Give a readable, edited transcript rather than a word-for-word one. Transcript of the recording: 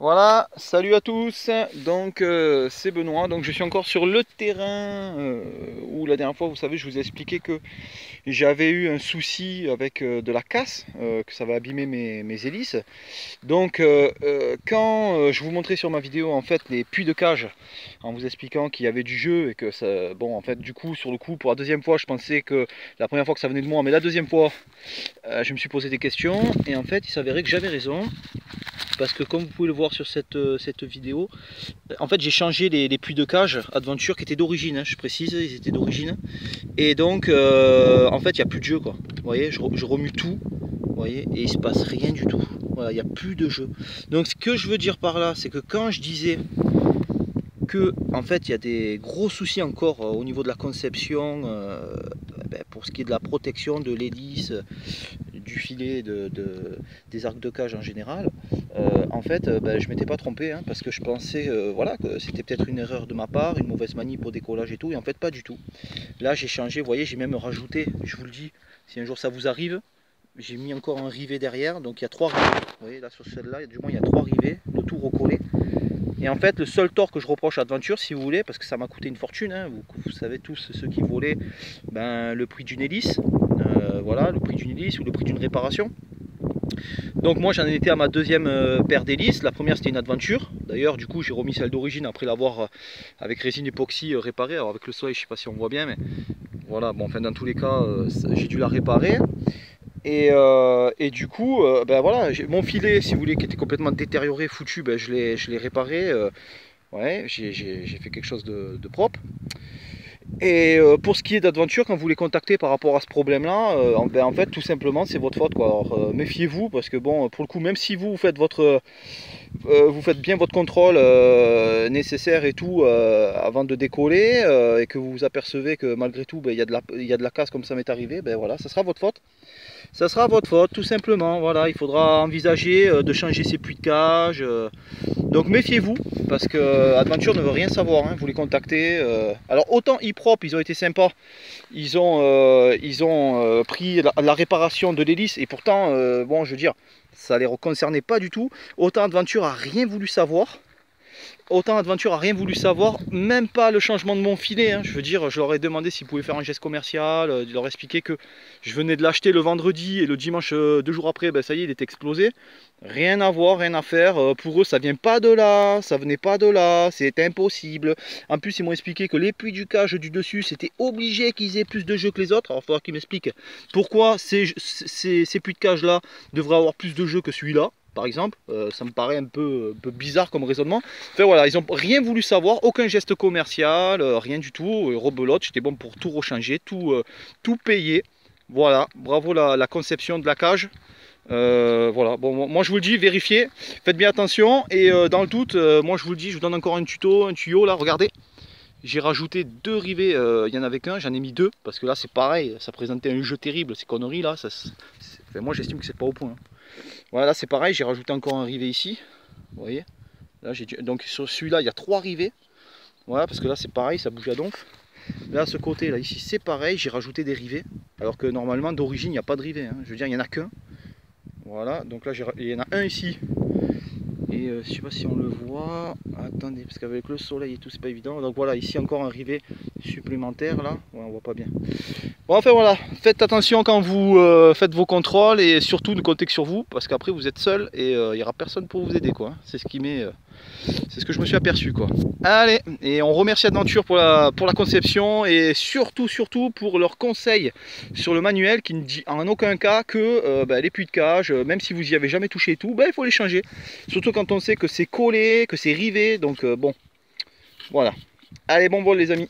Voilà, salut à tous, donc c'est Benoît, donc je suis encore sur le terrain où la dernière fois vous savez je vous ai expliqué que j'avais eu un souci avec de la casse, que ça va abîmer mes hélices. Donc quand je vous montrais sur ma vidéo en fait les puits de cage en vous expliquant qu'il y avait du jeu et que ça, bon en fait du coup sur le coup pour la deuxième fois je pensais que la première fois que ça venait de moi mais la deuxième fois je me suis posé des questions et en fait il s'avérait que j'avais raison. Parce que comme vous pouvez le voir sur cette vidéo, en fait j'ai changé les puits de cage Adventure qui étaient d'origine, hein, je précise, ils étaient d'origine. Et donc en fait il n'y a plus de jeu quoi. Vous voyez, je remue tout, vous voyez, et il ne se passe rien du tout. Voilà, il n'y a plus de jeu. Donc ce que je veux dire par là, c'est que quand je disais que en fait il y a des gros soucis encore au niveau de la conception, pour ce qui est de la protection de l'hélice, du filet, des arcs de cage en général, en fait je m'étais pas trompé, hein, parce que je pensais voilà, que c'était peut-être une erreur de ma part, une mauvaise manip au décollage et tout, et en fait pas du tout. Là j'ai changé, vous voyez, j'ai même rajouté, je vous le dis, si un jour ça vous arrive, j'ai mis encore un rivet derrière, donc il y a 3 rivets, vous voyez là sur celle-là, du moins il y a 3 rivets, le tout recollé. Et en fait, le seul tort que je reproche à Adventure, si vous voulez, parce que ça m'a coûté une fortune, hein, vous savez tous ceux qui volaient, le prix d'une hélice, voilà, le prix d'une hélice ou le prix d'une réparation. Donc moi j'en étais à ma deuxième paire d'hélices, la première c'était une Adventure, d'ailleurs du coup j'ai remis celle d'origine après l'avoir avec résine époxy réparée, alors avec le soleil je sais pas si on voit bien, mais voilà, bon enfin dans tous les cas j'ai dû la réparer. Et du coup, voilà, mon filet, si vous voulez, qui était complètement détérioré, foutu, je l'ai réparé. Ouais, j'ai fait quelque chose de propre. Et pour ce qui est d'Adventure, quand vous les contactez par rapport à ce problème-là, en fait, tout simplement, c'est votre faute, quoi. Alors, méfiez-vous, parce que bon, pour le coup, même si vous faites vous faites bien votre contrôle nécessaire et tout avant de décoller, et que vous vous apercevez que malgré tout, il y a de la casse comme ça m'est arrivé, voilà, ça sera votre faute. Ça sera votre faute, tout simplement. Voilà, il faudra envisager de changer ses puits de cage. Donc méfiez-vous, parce que Adventure ne veut rien savoir, hein, vous les contactez. Alors autant e-prop, ils ont été sympas, ils ont pris la réparation de l'hélice, et pourtant, bon, je veux dire, ça ne les concernait pas du tout. Autant Adventure a rien voulu savoir. Autant Adventure a rien voulu savoir, même pas le changement de mon filet, hein. Je veux dire, je leur ai demandé s'ils pouvaient faire un geste commercial, de leur expliquer que je venais de l'acheter le vendredi et le dimanche 2 jours après, ça y est, il est explosé. Rien à voir, rien à faire. Pour eux, ça vient pas de là, ça venait pas de là, c'est impossible. En plus, ils m'ont expliqué que les puits du cage du dessus, c'était obligé qu'ils aient plus de jeu que les autres. Alors, il faudra qu'ils m'expliquent pourquoi ces puits de cage là devraient avoir plus de jeu que celui-là. Par exemple, ça me paraît un peu bizarre comme raisonnement. Enfin voilà, ils n'ont rien voulu savoir, aucun geste commercial, rien du tout. Rebelote, j'étais bon pour tout rechanger, tout payer. Voilà, bravo la conception de la cage. Voilà, bon, moi je vous le dis, vérifiez, faites bien attention. Et dans le doute, moi je vous le dis, je vous donne encore un tuyau là, regardez. J'ai rajouté 2 rivets, il y en avait qu'un, j'en ai mis 2, parce que là c'est pareil, ça présentait un jeu terrible, ces conneries là. Enfin, moi j'estime que c'est pas au point, hein. Voilà, là c'est pareil, j'ai rajouté encore un rivet ici, vous voyez. Là, donc sur celui-là, il y a 3 rivets. Voilà, parce que là c'est pareil, ça bouge à donf. Là, ce côté là, ici, c'est pareil, j'ai rajouté des rivets. Alors que normalement, d'origine, il n'y a pas de rivet, hein. Je veux dire, il n'y en a qu'un. Voilà, donc là, il y en a un ici. Et je sais pas si on le voit. Attendez, parce qu'avec le soleil et tout, c'est pas évident. Donc voilà, ici encore un rivet supplémentaire là. Ouais, on voit pas bien. Bon, enfin voilà, faites attention quand vous faites vos contrôles et surtout ne comptez que sur vous parce qu'après vous êtes seul et il n'y aura personne pour vous aider, quoi. C'est ce qui m'est, c'est ce que je me suis aperçu, quoi. Allez, et on remercie Adventure pour la conception et surtout pour leurs conseils sur le manuel qui ne dit en aucun cas que les puits de cage, même si vous y avez jamais touché et tout, il faut les changer. Surtout quand on sait que c'est collé, que c'est rivé, donc bon, voilà. Allez, bon vol les amis.